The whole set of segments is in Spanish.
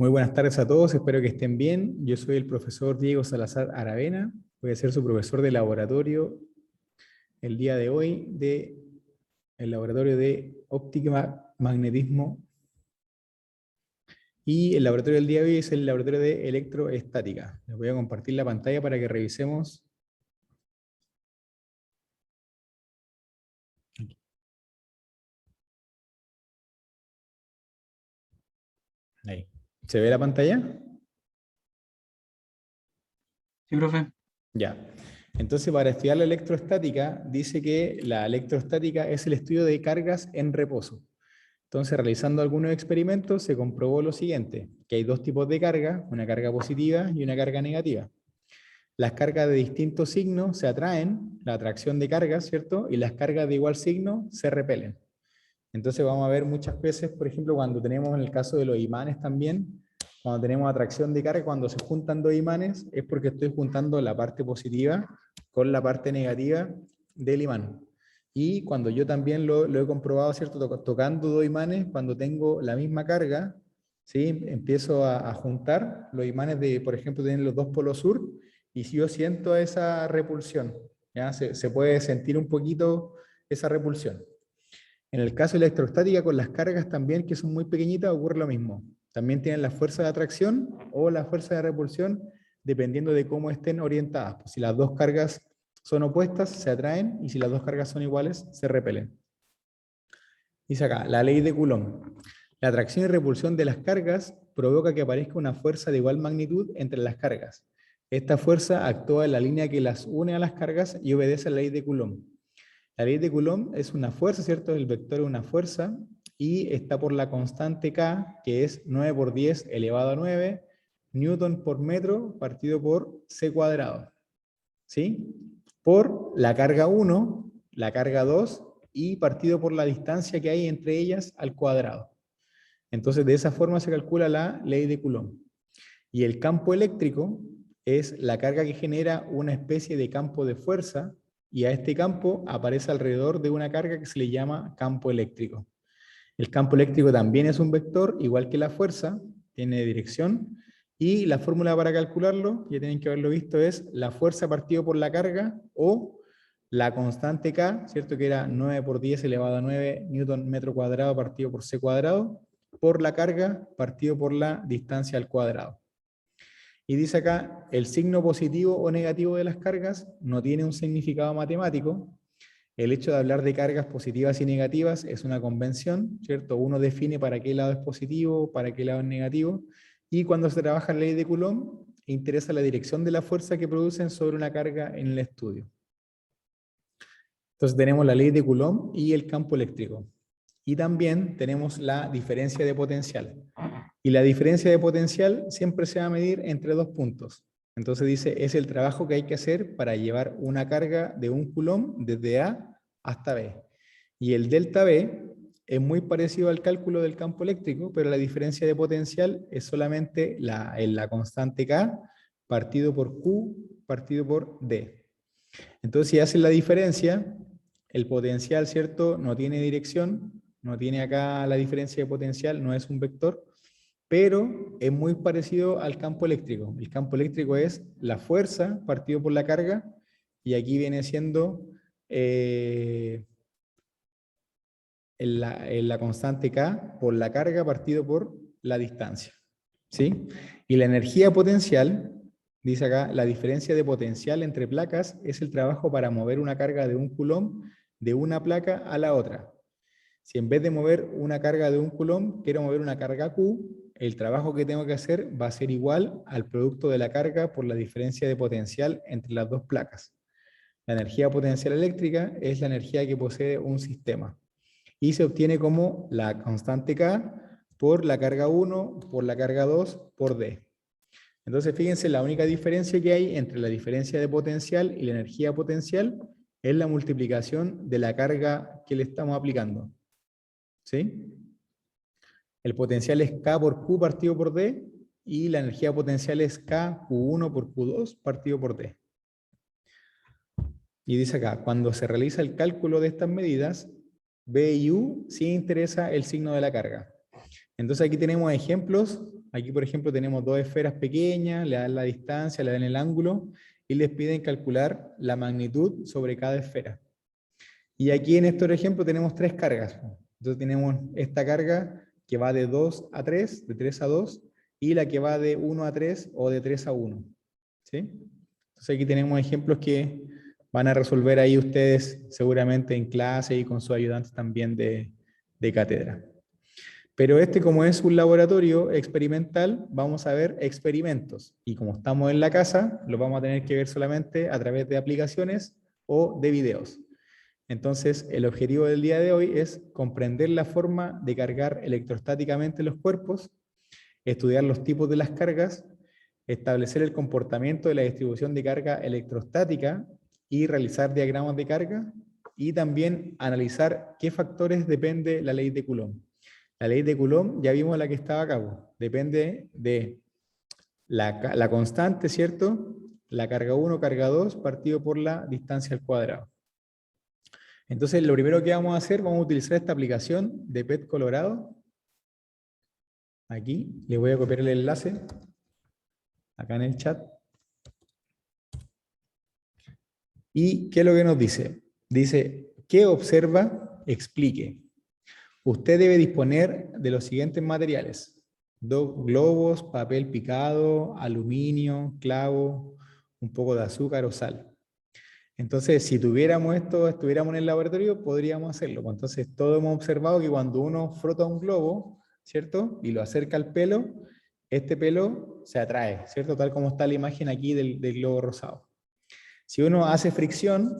Muy buenas tardes a todos, espero que estén bien. Yo soy el profesor Diego Salazar Aravena, voy a ser su profesor de laboratorio el día de hoy el laboratorio de óptica, magnetismo, y el laboratorio del día de hoy es el laboratorio de electroestática. Les voy a compartir la pantalla para que revisemos. Ahí. ¿Se ve la pantalla? Sí, profe. Ya. Entonces, para estudiar la electroestática, dice que la electroestática es el estudio de cargas en reposo. Entonces, realizando algunos experimentos, se comprobó lo siguiente, que hay dos tipos de carga, una carga positiva y una carga negativa. Las cargas de distintos signos se atraen, la atracción de cargas, ¿cierto? Y las cargas de igual signo se repelen. Entonces vamos a ver muchas veces, por ejemplo, cuando tenemos en el caso de los imanes también, cuando tenemos atracción de carga, cuando se juntan dos imanes, es porque estoy juntando la parte positiva con la parte negativa del imán. Y cuando yo también lo he comprobado, ¿cierto? Tocando dos imanes, cuando tengo la misma carga, ¿sí? Empiezo a juntar los imanes de, por ejemplo, tienen los dos polos sur, y si yo siento esa repulsión, ¿ya? Se puede sentir un poquito esa repulsión. En el caso de la electrostática, con las cargas también, que son muy pequeñitas, ocurre lo mismo. También tienen la fuerza de atracción o la fuerza de repulsión, dependiendo de cómo estén orientadas. Pues si las dos cargas son opuestas, se atraen, y si las dos cargas son iguales, se repelen. Dice acá, la ley de Coulomb. La atracción y repulsión de las cargas provoca que aparezca una fuerza de igual magnitud entre las cargas. Esta fuerza actúa en la línea que las une a las cargas y obedece a la ley de Coulomb. La ley de Coulomb es una fuerza, ¿cierto? El vector es una fuerza y está por la constante K, que es 9 por 10 elevado a 9 newton por metro partido por c cuadrado. ¿Sí? Por la carga 1, la carga 2 y partido por la distancia que hay entre ellas al cuadrado. Entonces, de esa forma se calcula la ley de Coulomb. Y el campo eléctrico es la carga que genera una especie de campo de fuerza, y a este campo aparece alrededor de una carga que se le llama campo eléctrico. El campo eléctrico también es un vector, igual que la fuerza, tiene dirección, y la fórmula para calcularlo, ya tienen que haberlo visto, es la fuerza partido por la carga, o la constante K, ¿cierto? Que era 9 por 10 elevado a 9 newton metro cuadrado partido por c cuadrado, por la carga partido por la distancia al cuadrado. Y dice acá, el signo positivo o negativo de las cargas no tiene un significado matemático. El hecho de hablar de cargas positivas y negativas es una convención, ¿cierto? Uno define para qué lado es positivo, para qué lado es negativo, y cuando se trabaja la ley de Coulomb, interesa la dirección de la fuerza que producen sobre una carga en el estudio. Entonces tenemos la ley de Coulomb y el campo eléctrico. Y también tenemos la diferencia de potencial. Y la diferencia de potencial siempre se va a medir entre dos puntos. Entonces dice, es el trabajo que hay que hacer para llevar una carga de 1 coulomb desde A hasta B. Y el delta B es muy parecido al cálculo del campo eléctrico, pero la diferencia de potencial es solamente la constante K partido por Q partido por D. Entonces, si hacen la diferencia, el potencial, ¿cierto? No tiene dirección, no tiene acá la diferencia de potencial, no es un vector, pero es muy parecido al campo eléctrico. El campo eléctrico es la fuerza partido por la carga, y aquí viene siendo la constante K por la carga partido por la distancia. ¿Sí? Y la energía potencial, dice acá, la diferencia de potencial entre placas es el trabajo para mover una carga de 1 coulomb de una placa a la otra. Si en vez de mover una carga de 1 coulomb, quiero mover una carga Q, el trabajo que tengo que hacer va a ser igual al producto de la carga por la diferencia de potencial entre las dos placas. La energía potencial eléctrica es la energía que posee un sistema, y se obtiene como la constante K por la carga 1, por la carga 2, por D. Entonces, fíjense, la única diferencia que hay entre la diferencia de potencial y la energía potencial es la multiplicación de la carga que le estamos aplicando. ¿Sí? El potencial es K por Q partido por D, y la energía potencial es K Q1 por Q2 partido por D. Y dice acá, cuando se realiza el cálculo de estas medidas, B y U sí interesa el signo de la carga. Entonces aquí tenemos ejemplos Aquí, por ejemplo, tenemos dos esferas pequeñas, le dan la distancia, le dan el ángulo, y les piden calcular la magnitud sobre cada esfera. Y aquí en este ejemplo tenemos tres cargas. Entonces tenemos esta carga que va de 2 a 3, de 3 a 2, y la que va de 1 a 3 o de 3 a 1. ¿Sí? Entonces aquí tenemos ejemplos que van a resolver ahí ustedes seguramente en clase y con sus ayudantes también de cátedra. Pero como es un laboratorio experimental, vamos a ver experimentos. Y como estamos en la casa, lo vamos a tener que ver solamente a través de aplicaciones o de videos. Entonces, el objetivo del día de hoy es comprender la forma de cargar electrostáticamente los cuerpos, estudiar los tipos de las cargas, establecer el comportamiento de la distribución de carga electrostática y realizar diagramas de carga, y también analizar qué factores depende la ley de Coulomb. La ley de Coulomb, ya vimos la que estaba a cabo, depende de la constante, ¿cierto? La carga 1, carga 2, partido por la distancia al cuadrado. Entonces, lo primero que vamos a hacer, vamos a utilizar esta aplicación de PET Colorado. Aquí, le voy a copiar el enlace, acá en el chat. ¿Y qué es lo que nos dice? Dice, ¿qué observa? Explique. Usted debe disponer de los siguientes materiales: 2 globos, papel picado, aluminio, clavo, un poco de azúcar o sal. Entonces, si tuviéramos esto, estuviéramos en el laboratorio, podríamos hacerlo. Entonces, todos hemos observado que cuando uno frota un globo, ¿cierto? Y lo acerca al pelo, este pelo se atrae, ¿cierto? Tal como está la imagen aquí del globo rosado. Si uno hace fricción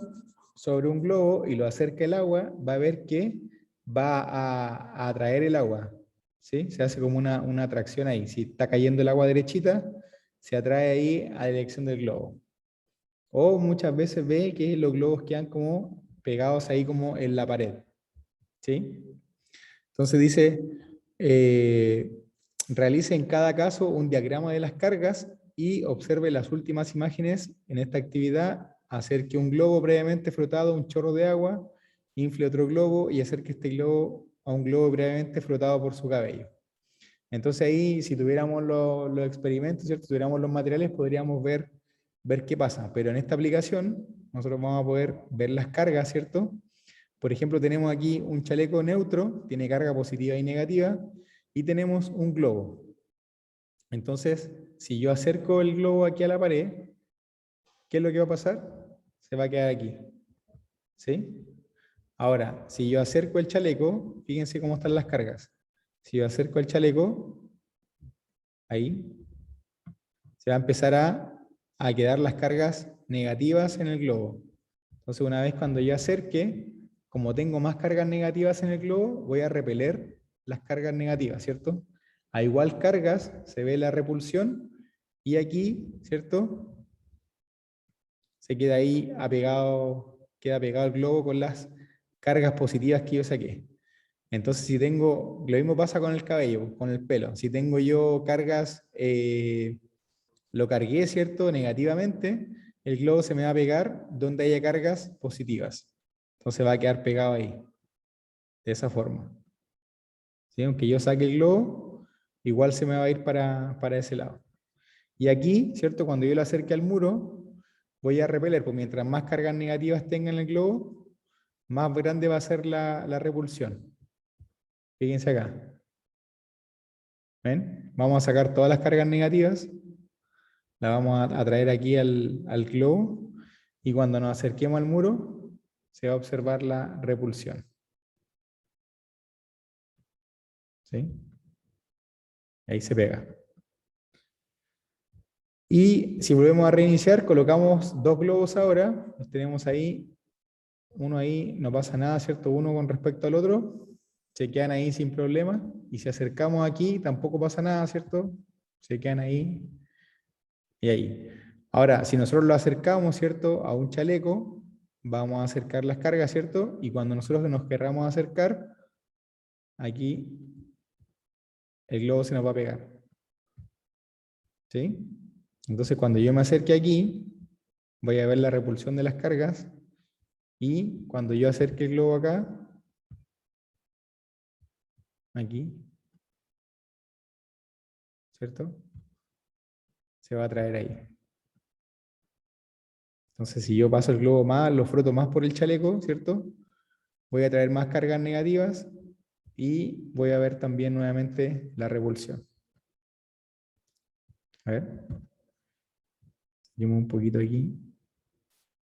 sobre un globo y lo acerca al agua, va a ver que va a atraer el agua, ¿sí? Se hace como una atracción ahí. Si está cayendo el agua derechita, se atrae ahí a la dirección del globo. O muchas veces ve que los globos quedan como pegados ahí como en la pared, ¿sí? Entonces dice, realice en cada caso un diagrama de las cargas y observe las últimas imágenes en esta actividad. Acerque un globo previamente frotado a un chorro de agua, infle otro globo y acerque este globo a un globo previamente frotado por su cabello. Entonces ahí, si tuviéramos los experimentos, ¿cierto? Si tuviéramos los materiales, podríamos ver qué pasa. Pero en esta aplicación, nosotros vamos a poder ver las cargas, ¿cierto? Por ejemplo, tenemos aquí un chaleco neutro, tiene carga positiva y negativa, y tenemos un globo. Entonces, si yo acerco el globo aquí a la pared, ¿qué es lo que va a pasar? Se va a quedar aquí. ¿Sí? Ahora, si yo acerco el chaleco, fíjense cómo están las cargas. Si yo acerco el chaleco, ahí, se va a empezar a quedar las cargas negativas en el globo. Entonces, una vez cuando yo acerque, como tengo más cargas negativas en el globo, voy a repeler las cargas negativas, ¿cierto? A igual cargas se ve la repulsión, y aquí, ¿cierto? Se queda ahí queda pegado el globo con las cargas positivas que yo saqué. Entonces, si tengo, lo mismo pasa con el cabello, con el pelo. Si tengo yo cargas, lo cargué, ¿cierto? Negativamente, el globo se me va a pegar donde haya cargas positivas. Entonces va a quedar pegado ahí, de esa forma. ¿Sí? Aunque yo saque el globo, igual se me va a ir para ese lado. Y aquí, ¿cierto? Cuando yo lo acerque al muro, voy a repeler, pues mientras más cargas negativas tenga en el globo, más grande va a ser la repulsión. Fíjense acá. ¿Ven? Vamos a sacar todas las cargas negativas, la vamos a traer aquí al globo, y cuando nos acerquemos al muro, se va a observar la repulsión. ¿Sí? Ahí se pega. Y si volvemos a reiniciar, colocamos 2 globos ahora, los tenemos ahí, uno ahí, no pasa nada, ¿cierto? Uno con respecto al otro, se quedan ahí sin problema, y si acercamos aquí, tampoco pasa nada, ¿cierto? Se quedan ahí y ahí. Ahora, si nosotros lo acercamos, ¿cierto?, a un chaleco, vamos a acercar las cargas, ¿cierto? Y cuando nosotros nos querramos acercar, aquí el globo se nos va a pegar. ¿Sí? Entonces, cuando yo me acerque aquí, voy a ver la repulsión de las cargas, y cuando yo acerque el globo acá, aquí, ¿cierto? Se va a atraer ahí. Entonces, si yo paso el globo más, lo froto más por el chaleco, ¿cierto? Voy a traer más cargas negativas y voy a ver también nuevamente la repulsión. A ver. Seguimos un poquito aquí.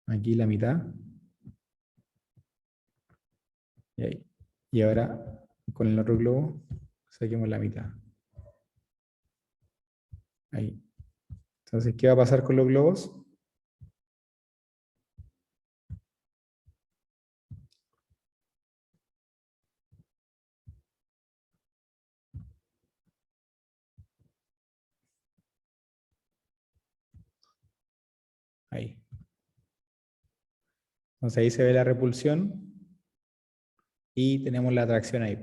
Aquí la mitad. Y ahí. Y ahora, con el otro globo, saquemos la mitad. Ahí. Entonces, ¿qué va a pasar con los globos? Ahí. Entonces ahí se ve la repulsión y tenemos la atracción ahí.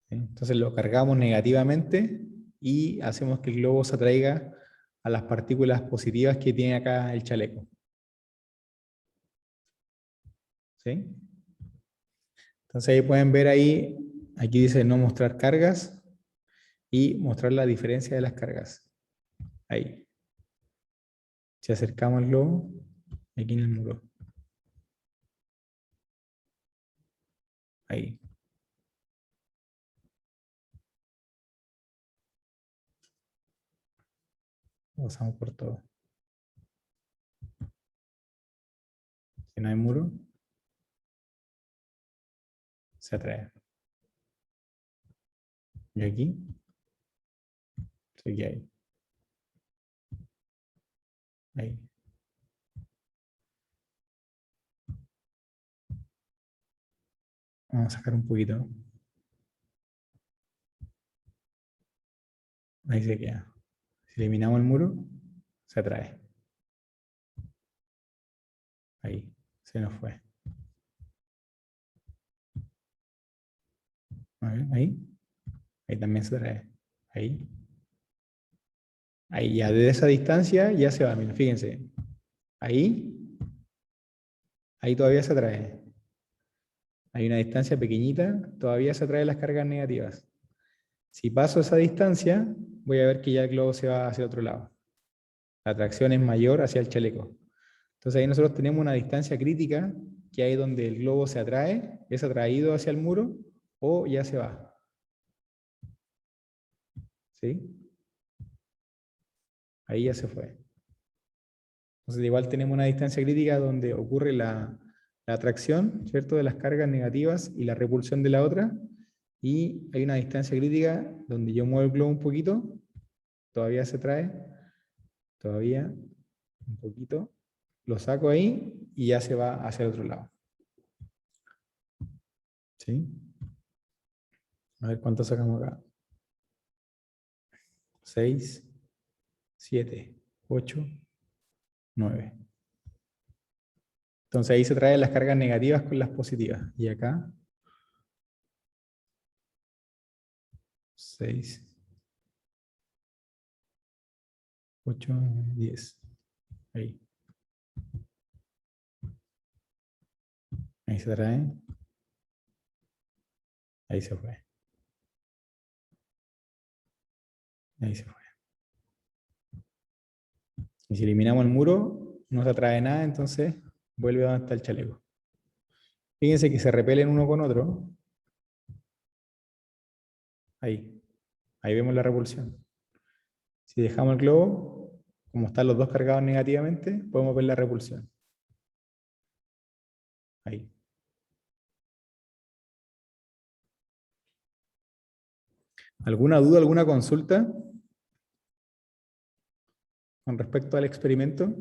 ¿Sí? Entonces lo cargamos negativamente y hacemos que el globo se atraiga a las partículas positivas que tiene acá el chaleco. ¿Sí? Entonces ahí pueden ver ahí, aquí dice no mostrar cargas y mostrar la diferencia de las cargas. Ahí. Si acercamos el globo, aquí en el muro. Ahí. Pasamos por todo. Si no hay muro, se atrae. Y aquí, sigue ahí. Ahí. Vamos a sacar un poquito. Ahí se queda. Si eliminamos el muro, se atrae. Ahí, se nos fue. A ver, ahí. Ahí también se atrae. Ahí. Ahí ya desde esa distancia ya se va. Miren, fíjense. Ahí. Ahí todavía se atrae. Hay una distancia pequeñita, todavía se atraen las cargas negativas. Si paso esa distancia, voy a ver que ya el globo se va hacia otro lado. La atracción es mayor hacia el chaleco. Entonces ahí nosotros tenemos una distancia crítica, que ahí donde el globo se atrae, es atraído hacia el muro, o ya se va. ¿Sí? Ahí ya se fue. Entonces igual tenemos una distancia crítica donde ocurre la atracción, ¿cierto?, de las cargas negativas y la repulsión de la otra. Y hay una distancia crítica donde yo muevo el globo un poquito, todavía se trae, todavía un poquito, lo saco ahí y ya se va hacia el otro lado. ¿Sí? A ver cuánto sacamos acá. 6, 7, 8, 9. Entonces ahí se traen las cargas negativas con las positivas. Y acá, 6, 8, 10. Ahí. Ahí se trae. Ahí se fue. Ahí se fue. Y si eliminamos el muro, no se atrae nada, entonces vuelve a donde está el chaleco. Fíjense que se repelen uno con otro. Ahí. Ahí vemos la repulsión. Si dejamos el globo, como están los dos cargados negativamente, podemos ver la repulsión. Ahí. ¿Alguna duda, alguna consulta con respecto al experimento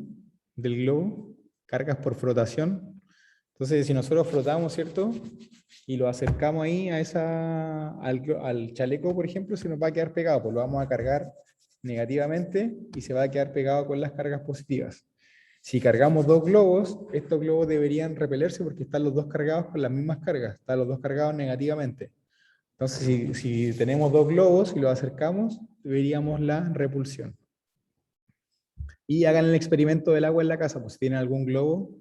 del globo? Cargas por frotación. Entonces, si nosotros frotamos, ¿cierto? Y lo acercamos ahí a al chaleco, por ejemplo, se nos va a quedar pegado, pues lo vamos a cargar negativamente y se va a quedar pegado con las cargas positivas. Si cargamos dos globos, estos globos deberían repelerse porque están los dos cargados con las mismas cargas, están los dos cargados negativamente. Entonces, si tenemos dos globos y los acercamos, veríamos la repulsión. Y hagan el experimento del agua en la casa, pues si tienen algún globo,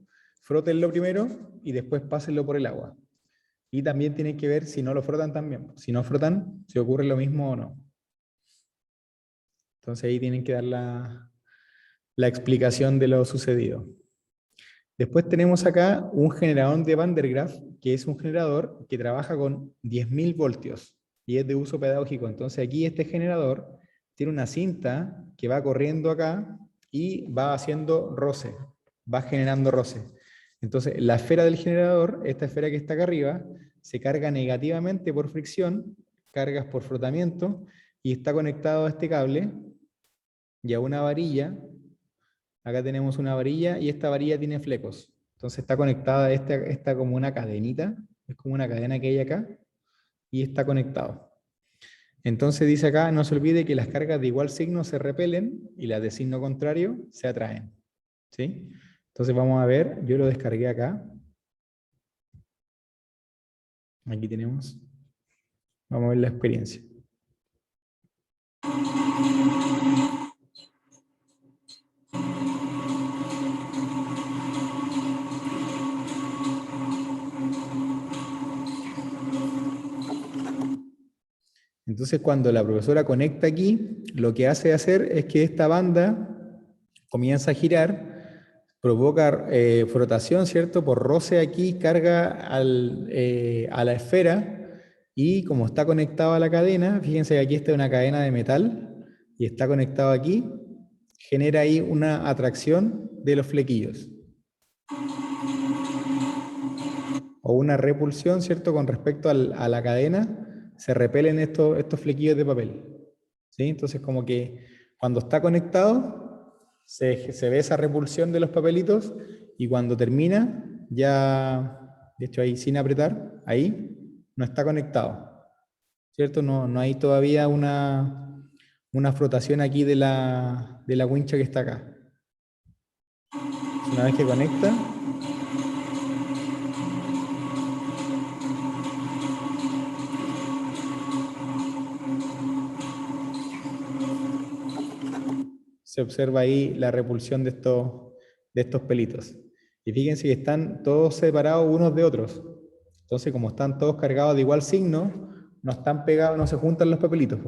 frótenlo primero y después pásenlo por el agua. Y también tienen que ver si no lo frotan también. Si no frotan, si ocurre lo mismo o no. Entonces ahí tienen que dar la explicación de lo sucedido. Después tenemos acá un generador de Van der Graaf, que es un generador que trabaja con 10.000 voltios y es de uso pedagógico. Entonces aquí este generador tiene una cinta que va corriendo acá y va haciendo roce, va generando roce. Entonces la esfera del generador, esta esfera que está acá arriba, se carga negativamente por fricción, cargas por frotamiento, y está conectado a este cable y a una varilla. Acá tenemos una varilla y esta varilla tiene flecos. Entonces está conectada a esta como una cadenita, es como una cadena que hay acá, y está conectado. Entonces dice acá, no se olvide que las cargas de igual signo se repelen y las de signo contrario se atraen. ¿Sí? Entonces vamos a ver, yo lo descargué acá. Aquí tenemos. Vamos a ver la experiencia. Entonces cuando la profesora conecta aquí, lo que hace hacer es que esta banda comienza a girar, provoca frotación, ¿cierto? Por roce aquí, carga a la esfera, y como está conectado a la cadena, fíjense que aquí está una cadena de metal, y está conectado aquí, genera ahí una atracción de los flequillos. O una repulsión, ¿cierto? Con respecto a la cadena, se repelen estos flequillos de papel. ¿Sí? Entonces como que cuando está conectado, se ve esa repulsión de los papelitos, y cuando termina, ya, de hecho ahí sin apretar, ahí no está conectado. ¿Cierto? No hay todavía una frotación aquí de la wincha que está acá. Una vez que conecta, se observa ahí la repulsión de estos pelitos. Y fíjense que están todos separados unos de otros. Entonces, como están todos cargados de igual signo, no están pegados, no se juntan los papelitos.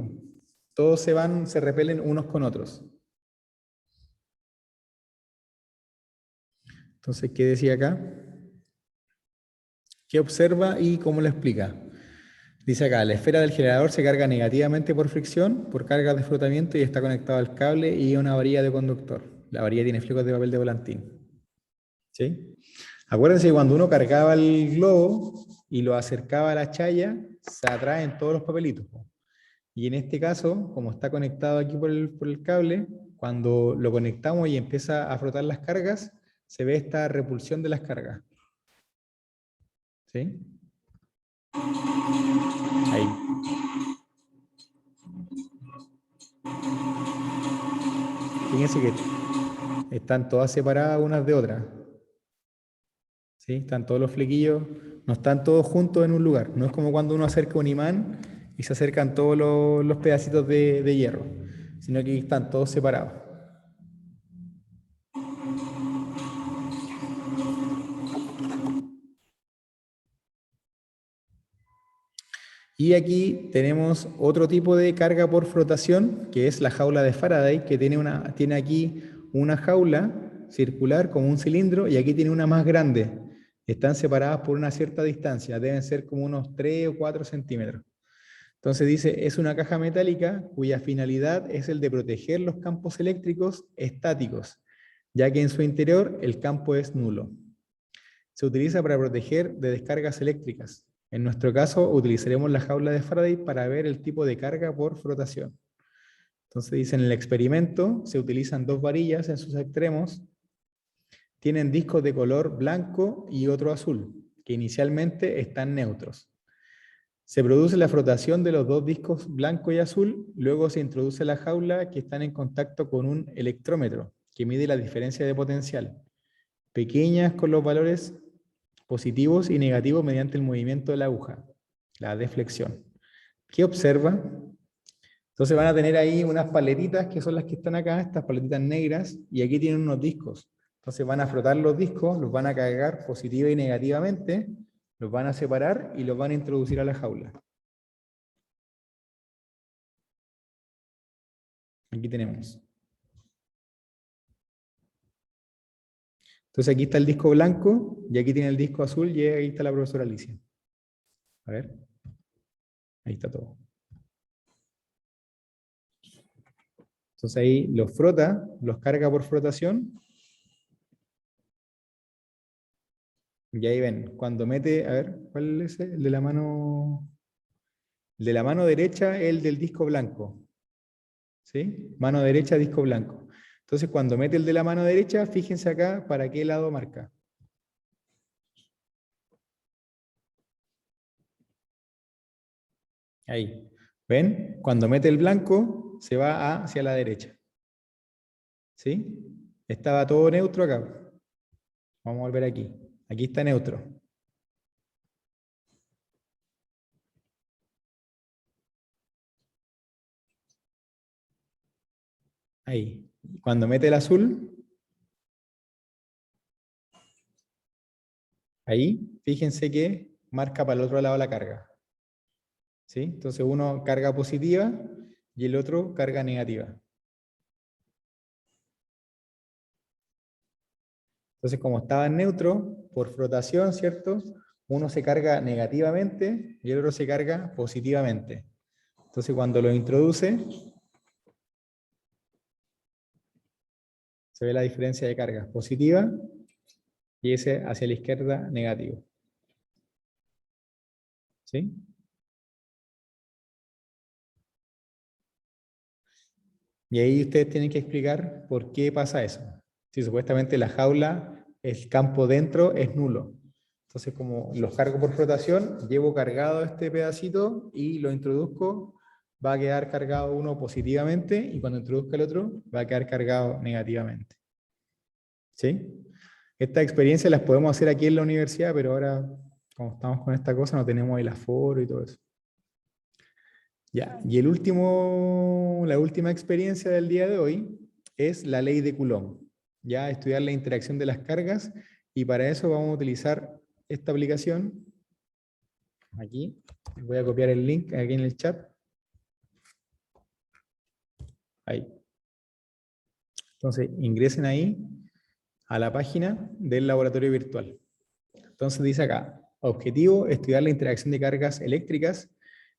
Todos se repelen unos con otros. Entonces, ¿qué decía acá? ¿Qué observa y cómo lo explica? Dice acá, la esfera del generador se carga negativamente por fricción, por cargas de frotamiento, y está conectado al cable y a una varilla de conductor. La varilla tiene flecos de papel de volantín. ¿Sí? Acuérdense que cuando uno cargaba el globo y lo acercaba a la chaya, se atraen todos los papelitos. Y en este caso, como está conectado aquí por el cable, cuando lo conectamos y empieza a frotar las cargas, se ve esta repulsión de las cargas. ¿Sí? Ahí. Fíjense que están todas separadas unas de otras. ¿Sí? Están todos los flequillos, no están todos juntos en un lugar. No es como cuando uno acerca un imán y se acercan todos los pedacitos de hierro, sino que están todos separados. Y aquí tenemos otro tipo de carga por frotación, que es la jaula de Faraday, que tiene aquí una jaula circular como un cilindro, y aquí tiene una más grande. Están separadas por una cierta distancia, deben ser como unos 3 o 4 centímetros. Entonces dice, es una caja metálica cuya finalidad es el de proteger los campos eléctricos estáticos, ya que en su interior el campo es nulo. Se utiliza para proteger de descargas eléctricas. En nuestro caso, utilizaremos la jaula de Faraday para ver el tipo de carga por frotación. Entonces dice, en el experimento se utilizan dos varillas en sus extremos, tienen discos de color blanco y otro azul, que inicialmente están neutros. Se produce la frotación de los dos discos blanco y azul, luego se introduce la jaula, que están en contacto con un electrómetro, que mide la diferencia de potencial, pequeñas con los valores positivos y negativos mediante el movimiento de la aguja, la deflexión. ¿Qué observa? Entonces van a tener ahí unas paletitas que son las que están acá, estas paletitas negras, y aquí tienen unos discos. Entonces van a frotar los discos, los van a cargar positiva y negativamente, Los van a separar y los van a introducir a la jaula. Aquí tenemos. Entonces aquí está el disco blanco, y aquí tiene el disco azul, y ahí está la profesora Alicia. A ver. Ahí está todo. Entonces ahí los frota, los carga por frotación. Y ahí ven, cuando mete, a ver, ¿cuál es el de la mano? El de la mano derecha, el del disco blanco. ¿Sí? Mano derecha, disco blanco. Entonces cuando mete el de la mano derecha, fíjense acá para qué lado marca. Ahí. ¿Ven? Cuando mete el blanco, se va hacia la derecha. ¿Sí? Estaba todo neutro acá. Vamos a volver aquí. Aquí está neutro. Ahí. Cuando mete el azul, ahí, fíjense que marca para el otro lado la carga. ¿Sí? Entonces uno carga positiva y el otro carga negativa. Entonces, como estaba en neutro, por frotación, ¿cierto? Uno se carga negativamente y el otro se carga positivamente. Entonces, cuando lo introduce, se ve la diferencia de carga positiva y ese hacia la izquierda negativo. ¿Sí? Y ahí ustedes tienen que explicar por qué pasa eso. Si supuestamente la jaula, el campo dentro es nulo. Entonces, como los cargo por flotación, llevo cargado este pedacito y lo introduzco, va a quedar cargado uno positivamente y cuando introduzca el otro, va a quedar cargado negativamente. ¿Sí? Estas experiencias las podemos hacer aquí en la universidad, pero ahora, como estamos con esta cosa, no tenemos el aforo y todo eso. Ya, y la última experiencia del día de hoy es la ley de Coulomb. Ya, estudiar la interacción de las cargas, y para eso vamos a utilizar esta aplicación. Aquí, les voy a copiar el link aquí en el chat. Ahí. Entonces, ingresen ahí a la página del laboratorio virtual. Entonces dice acá, objetivo, estudiar la interacción de cargas eléctricas,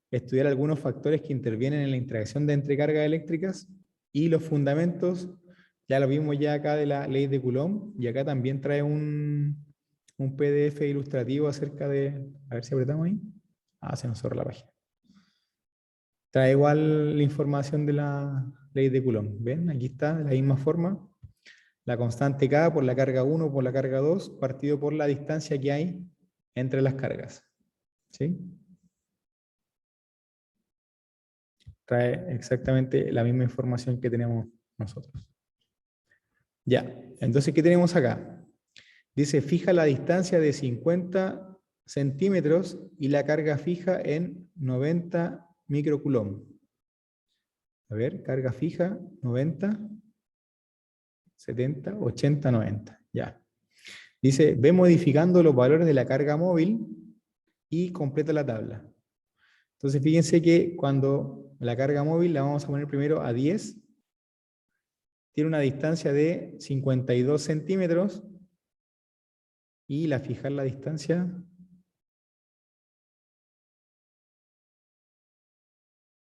estudiar algunos factores que intervienen en la interacción de entre cargas eléctricas y los fundamentos, ya lo vimos ya acá de la ley de Coulomb, y acá también trae un PDF ilustrativo acerca de, a ver si apretamos ahí, se nos cerró la página. Trae igual la información de la ley de Coulomb, ¿ven? Aquí está, de la misma forma, la constante K por la carga 1 por la carga 2, partido por la distancia que hay entre las cargas. ¿Sí? Trae exactamente la misma información que tenemos nosotros. Ya, entonces, ¿qué tenemos acá? Dice, fija la distancia de 50 centímetros y la carga fija en 90 microcoulomb. A ver, carga fija, 90, 70, 80, 90. Ya. Dice, ve modificando los valores de la carga móvil y completa la tabla. Entonces, fíjense que cuando la carga móvil la vamos a poner primero a 10, tiene una distancia de 52 centímetros, y la fijar la distancia,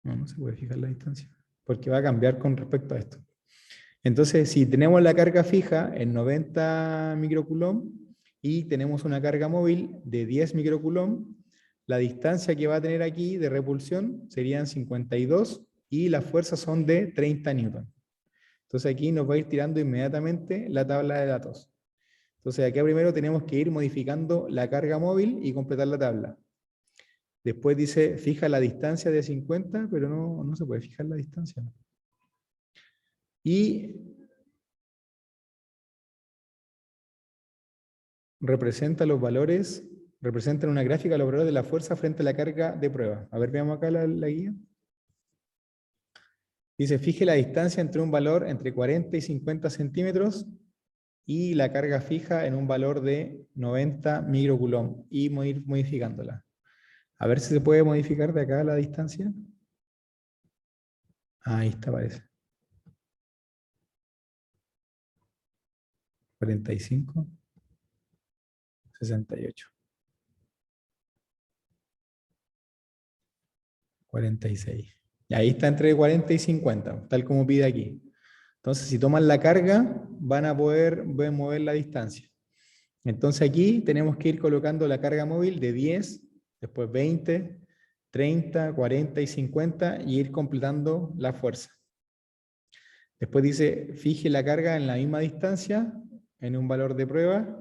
no se puede fijar la distancia, porque va a cambiar con respecto a esto. Entonces, si tenemos la carga fija en 90 microcoulomb y tenemos una carga móvil de 10 microcoulomb, la distancia que va a tener aquí de repulsión serían 52 y las fuerzas son de 30 newton. Entonces aquí nos va a ir tirando inmediatamente la tabla de datos. Entonces acá primero tenemos que ir modificando la carga móvil y completar la tabla. Después dice, fija la distancia de 50, pero no se puede fijar la distancia. Y representa los valores, representa en una gráfica los valores de la fuerza frente a la carga de prueba. A ver, veamos acá la guía. Dice, fije la distancia entre un valor entre 40 y 50 centímetros y la carga fija en un valor de 90 microcoulomb y ir modificándola. A ver si se puede modificar de acá la distancia. Ahí está, parece. 45, 68. 46. Y ahí está entre 40 y 50, tal como pide aquí. Entonces, si toman la carga, van a poder mover la distancia. Entonces aquí tenemos que ir colocando la carga móvil de 10, después 20, 30, 40 y 50 y ir completando la fuerza. Después dice, fije la carga en la misma distancia, en un valor de prueba,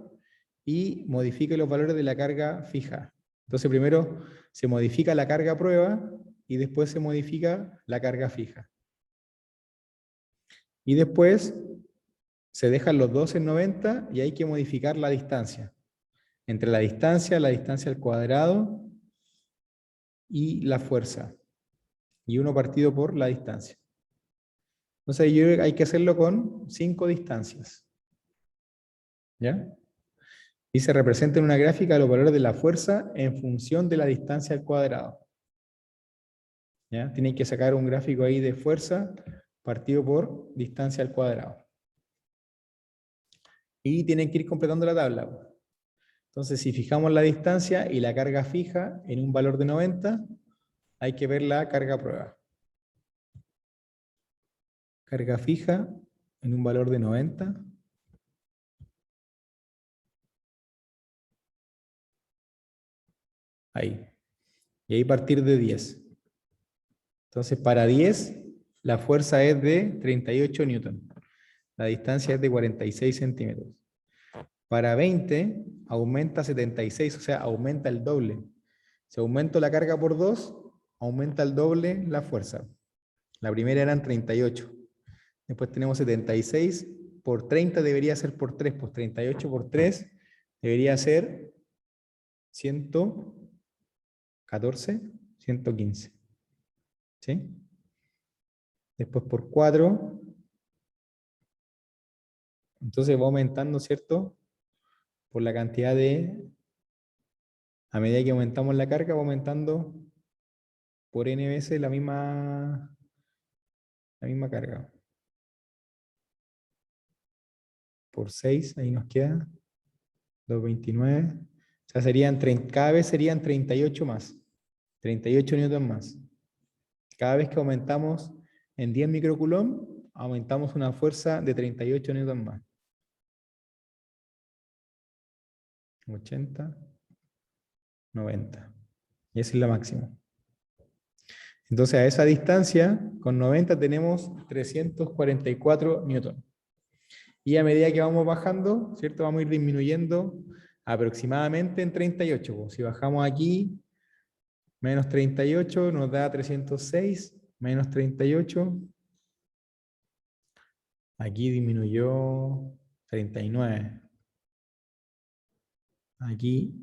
y modifique los valores de la carga fija. Entonces primero se modifica la carga prueba y después se modifica la carga fija. Y después se dejan los dos en 90 y hay que modificar la distancia. Entre la distancia al cuadrado y la fuerza. Y uno partido por la distancia. Entonces hay que hacerlo con 5 distancias. ¿Ya? Y se representa en una gráfica los valores de la fuerza en función de la distancia al cuadrado. ¿Ya? Tienen que sacar un gráfico ahí de fuerza partido por distancia al cuadrado. Y tienen que ir completando la tabla. Entonces, si fijamos la distancia y la carga fija en un valor de 90, hay que ver la carga prueba. Carga fija en un valor de 90. Ahí. Y ahí partir de 10. Entonces, para 10, la fuerza es de 38 newton. La distancia es de 46 centímetros. Para 20, aumenta 76, o sea, aumenta el doble. Si aumento la carga por 2, aumenta el doble la fuerza. La primera eran 38. Después tenemos 76. Por 30 debería ser por 3. Pues 38 por 3 debería ser 114, 115. ¿Sí? Después por 4. Entonces va aumentando, ¿cierto? Por la cantidad de... A medida que aumentamos la carga, va aumentando por n veces la misma carga. Por 6, ahí nos queda 229. O sea, cada vez serían 38 más. 38 newton más. Cada vez que aumentamos en 10 microcoulomb, aumentamos una fuerza de 38 newton más. 80, 90. Y esa es la máxima. Entonces a esa distancia, con 90 tenemos 344 newton. Y a medida que vamos bajando, ¿cierto? Vamos a ir disminuyendo aproximadamente en 38. Si bajamos aquí, menos 38 nos da 306, menos 38. Aquí disminuyó 39. Aquí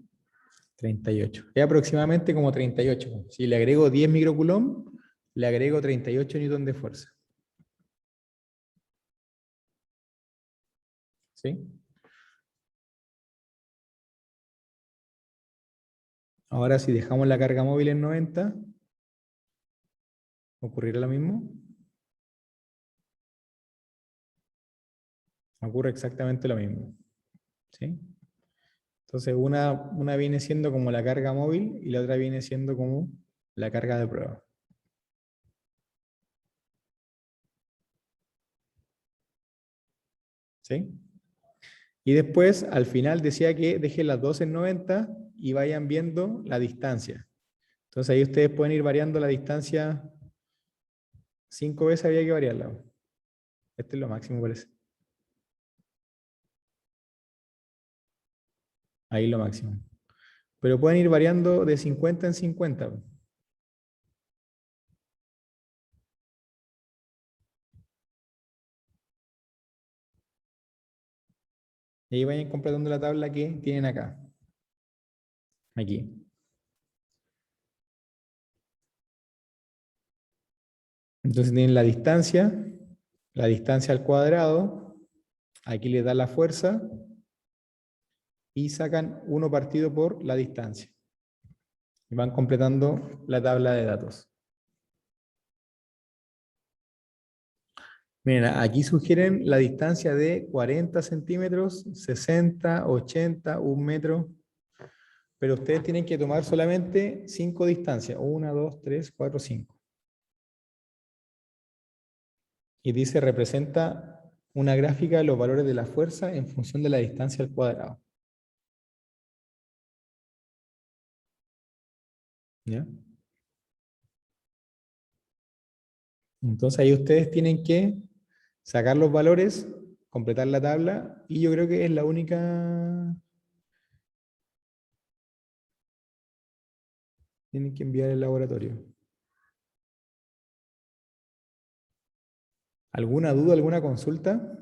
38. Es aproximadamente como 38. Si le agrego 10 microcoulomb, le agrego 38 newton de fuerza. ¿Sí? Ahora si dejamos la carga móvil en 90, ¿ocurrirá lo mismo? Ocurre exactamente lo mismo. ¿Sí? Entonces una viene siendo como la carga móvil y la otra viene siendo como la carga de prueba. ¿Sí? Y después, al final decía que dejen las dos en 90 y vayan viendo la distancia. Entonces ahí ustedes pueden ir variando la distancia 5 veces, había que variarla. Este es lo máximo, parece. Ahí lo máximo. Pero pueden ir variando de 50 en 50. Y ahí vayan completando la tabla que tienen acá. Aquí. Entonces tienen la distancia al cuadrado, Aquí les da la fuerza y sacan 1 partido por la distancia. Y van completando la tabla de datos. Miren, aquí sugieren la distancia de 40 centímetros, 60, 80, 1 metro. Pero ustedes tienen que tomar solamente 5 distancias. 1, 2, 3, 4, 5. Y dice, representa una gráfica de los valores de la fuerza en función de la distancia al cuadrado. ¿Ya? Entonces ahí ustedes tienen que sacar los valores, completar la tabla, y yo creo que es la única... Tienen que enviar el laboratorio. ¿Alguna duda, alguna consulta?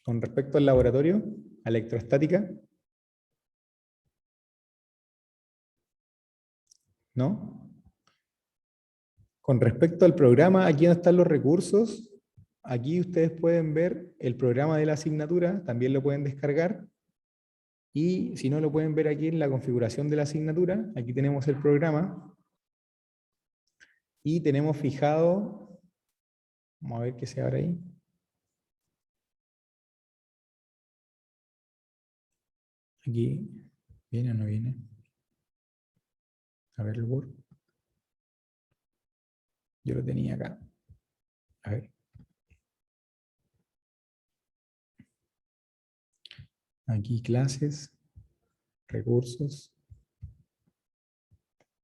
Con respecto al laboratorio, a electrostática. ¿No? Con respecto al programa, aquí donde están los recursos, aquí ustedes pueden ver el programa de la asignatura, también lo pueden descargar. Y si no, lo pueden ver aquí en la configuración de la asignatura. Aquí tenemos el programa. Y tenemos fijado, vamos a ver qué se abre ahí. Aquí, ¿viene o no viene? A ver el Word. Yo lo tenía acá. A ver. Aquí clases, recursos.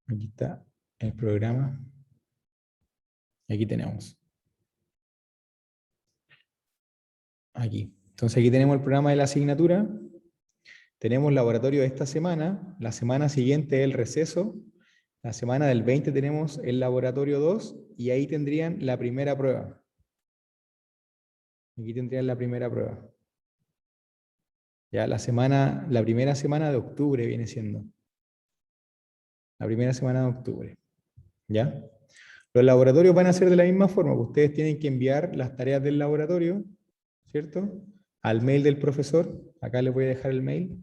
Aquí está el programa. Y aquí tenemos. Aquí. Entonces aquí tenemos el programa de la asignatura. Tenemos laboratorio esta semana. La semana siguiente el receso. La semana del 20 tenemos el laboratorio 2 y ahí tendrían la primera prueba. Aquí tendrían la primera prueba. Ya la primera semana de octubre viene siendo. La primera semana de octubre. ¿Ya? Los laboratorios van a ser de la misma forma. Ustedes tienen que enviar las tareas del laboratorio, ¿cierto? Al mail del profesor. Acá les voy a dejar el mail.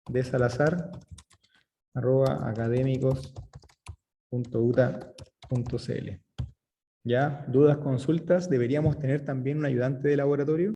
De salazar@academicos.uta.cl. ¿Ya? ¿Dudas, consultas? ¿Deberíamos tener también un ayudante de laboratorio?